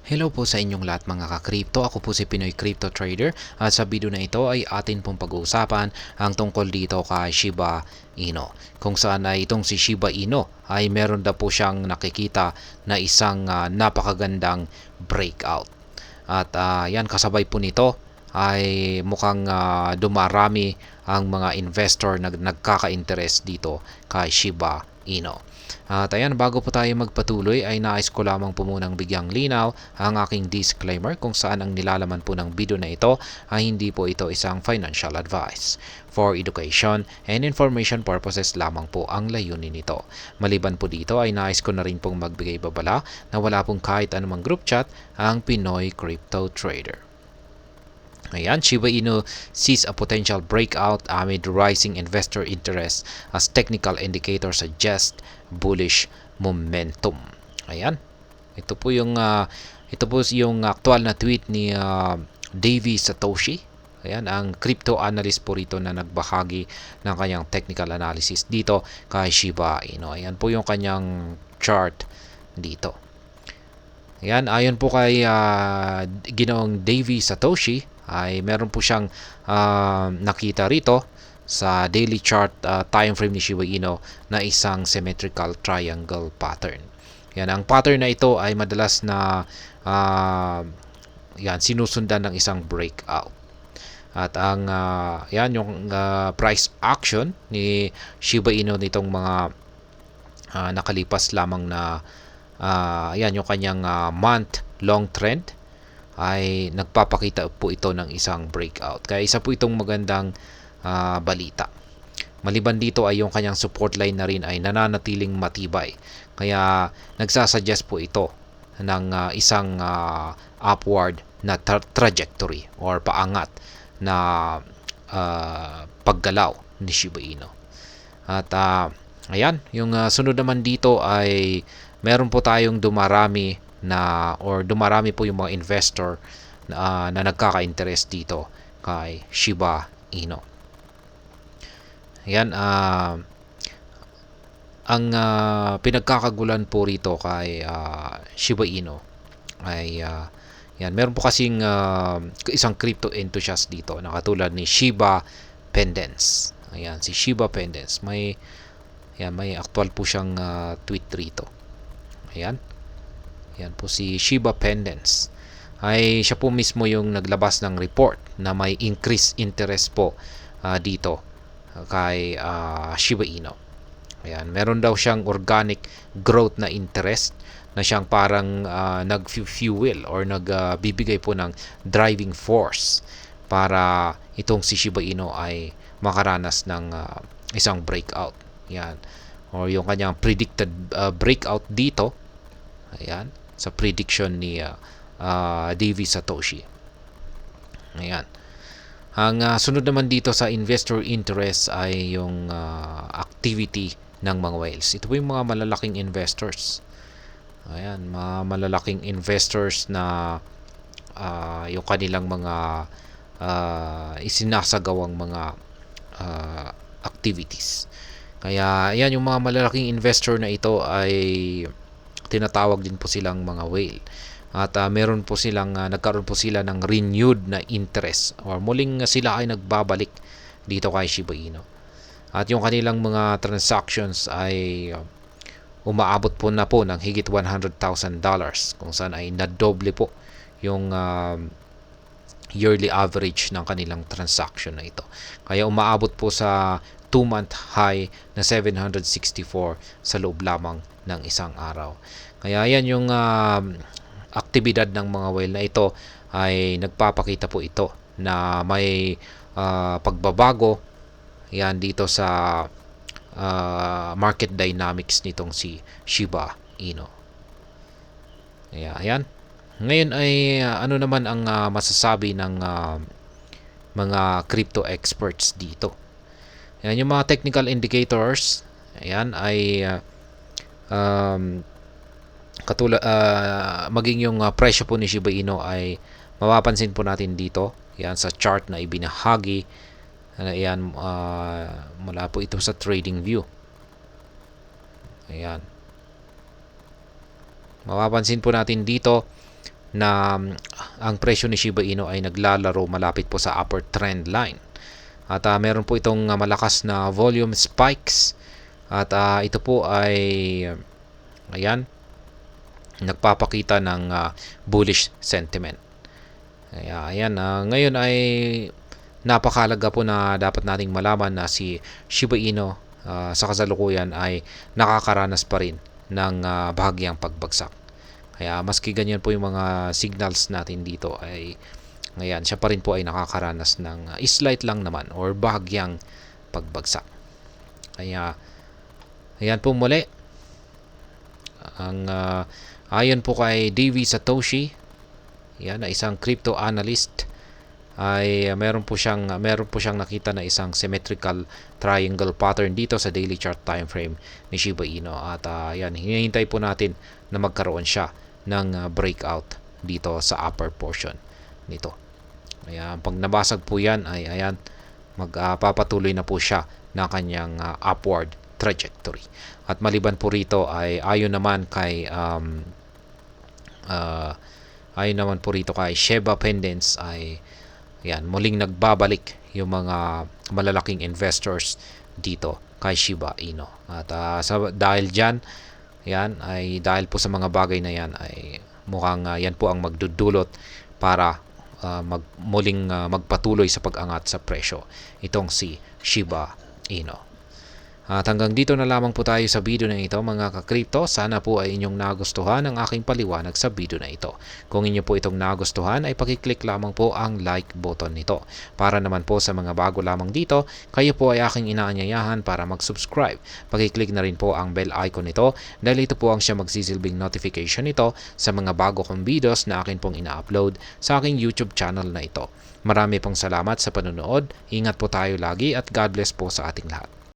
Hello po sa inyong lahat mga ka-crypto. Ako po si Pinoy Crypto Trader at sa video na ito ay atin pong pag-uusapan ang tungkol dito kay Shiba Inu. Kung saan ay itong si Shiba Inu ay meron na po siyang nakikita na isang napakagandang breakout. At yan kasabay po nito ay mukhang dumarami ang mga investor na nagkaka-interest dito kay Shiba Inu. At ayan, bago po tayo magpatuloy ay nais ko lamang po munang bigyang linaw ang aking disclaimer kung saan ang nilalaman po ng video na ito ay hindi po ito isang financial advice. For education and information purposes lamang po ang layunin nito. Maliban po dito ay nais ko na rin pong magbigay babala na wala pong kahit anumang group chat ang Pinoy Crypto Trader. Ayan, Shiba Inu sees a potential breakout amid rising investor interest as technical indicators suggest bullish momentum. Ayan. Ito po yung aktual na tweet ni Davey Satoshi. Ayan, ang crypto analyst po rito na nagbahagi ng kanyang technical analysis dito kay Shiba Inu. Ayan po yung kanyang chart dito. Ayan, ayon po kay Ginoong Davey Satoshi, ay meron po siyang nakita rito sa daily chart time frame ni Shiba Inu na isang symmetrical triangle pattern. Yan, ang pattern na ito ay madalas na sinusundan ng isang breakout. At ang yan yung price action ni Shiba Inu nitong mga nakalipas lamang na yan yung kanyang month long trend ay nagpapakita po ito ng isang breakout. Kaya isa po itong magandang balita. Maliban dito ay yung kanyang support line na rin ay nananatiling matibay. Kaya nagsasuggest po ito ng isang upward na trajectory or paangat na paggalaw ni Shiba Inu. At ayan, yung sunod naman dito ay meron po tayong dumarami po yung mga investor na nagkaka-interest dito kay Shiba Inu. Yan, ang pinagkakagulan po rito kay Shiba Inu ay yan, meron po kasing isang crypto enthusiast dito na katulad ni Shiba Pendence. Ayan, si Shiba Pendence. May actual po siyang tweet rito. Ayan. Yan po si Shiba Pendence. Ay siya po mismo yung naglabas ng report na may increased interest po dito kay Shiba Inu. Ayan, meron daw siyang organic growth na interest na siyang parang nag-fuel or nagbibigay po ng driving force para itong si Shiba Inu ay makaranas ng isang breakout. Yan. Or yung kanyang predicted breakout dito. Ayan, sa prediction ni Davey Satoshi. Ayan. Ang sunod naman dito sa investor interest ay yung activity ng mga whales. Ito po yung mga malalaking investors. Ayan, mga malalaking investors na yung kanilang mga isinasagawang mga activities. Kaya ayan, yung mga malalaking investor na ito ay tinatawag din po silang mga whale. At meron po silang nagkaroon po sila ng renewed na interest or muling sila ay nagbabalik dito kay Shiba Inu. At yung kanilang mga transactions ay umaabot po na po ng higit $100,000 kung saan ay nadoble po yung yearly average ng kanilang transaction na ito. Kaya umaabot po sa 2-month high na 764 sa loob lamang ng isang araw. Kaya yan yung aktibidad ng mga whale na ito ay nagpapakita po ito na may pagbabago yan dito sa market dynamics nitong si Shiba Inu. Ayan. Ngayon ay ano naman ang masasabi ng mga crypto experts dito. Ayan, yung mga technical indicators, ayan, ay katulad maging yung presyo po ni Shiba Inu ay mapapansin po natin dito. Yan sa chart na ibinahagi. Ayan, mula po ito sa trading view. Ayan. Mapapansin po natin dito na ang presyo ni Shiba Inu ay naglalaro malapit po sa upper trend line. At meron po itong malakas na volume spikes at ito po ay ayan, nagpapakita ng bullish sentiment. Ayan, ngayon ay napakahalaga po na dapat nating malaman na si Shiba Inu sa kasalukuyan ay nakakaranas pa rin ng bahagyang pagbagsak. Kaya maski ganyan po yung mga signals natin dito ay ngayon siya pa rin po ay nakakaranas ng slight lang naman or bahagyang pagbagsak. Kaya ayan po muli ang ayon po kay Davey Satoshi, yan na isang crypto analyst, ay meron po siyang nakita na isang symmetrical triangle pattern dito sa daily chart time frame ni Shiba Inu at yan, hinihintay po natin na magkaroon siya ng breakout dito sa upper portion nito. Ayan, pag nabasag po yan ay ayan, magpapatuloy na po siya ng kanyang upward trajectory. At maliban po rito ay ayon naman po rito kay Sheba Pendants ay yan, muling nagbabalik yung mga malalaking investors dito kay Shiba Inu. At dahil dyan, yan, ay dahil po sa mga bagay na yan ay mukhang yan po ang magdudulot para muling magpatuloy sa pag-angat sa presyo itong si Shiba Inu. At hanggang dito na lamang po tayo sa video na ito mga ka-crypto. Sana po ay inyong nagustuhan ang aking paliwanag sa video na ito. Kung inyo po itong nagustuhan ay pakiclick lamang po ang like button nito. Para naman po sa mga bago lamang dito, kayo po ay aking inaanyayahan para mag-subscribe. Pakiclick na rin po ang bell icon nito dahil ito po ang siya magsisilbing notification nito sa mga bago kong videos na akin pong ina-upload sa aking YouTube channel na ito. Marami pong salamat sa panonood. Ingat po tayo lagi at God bless po sa ating lahat.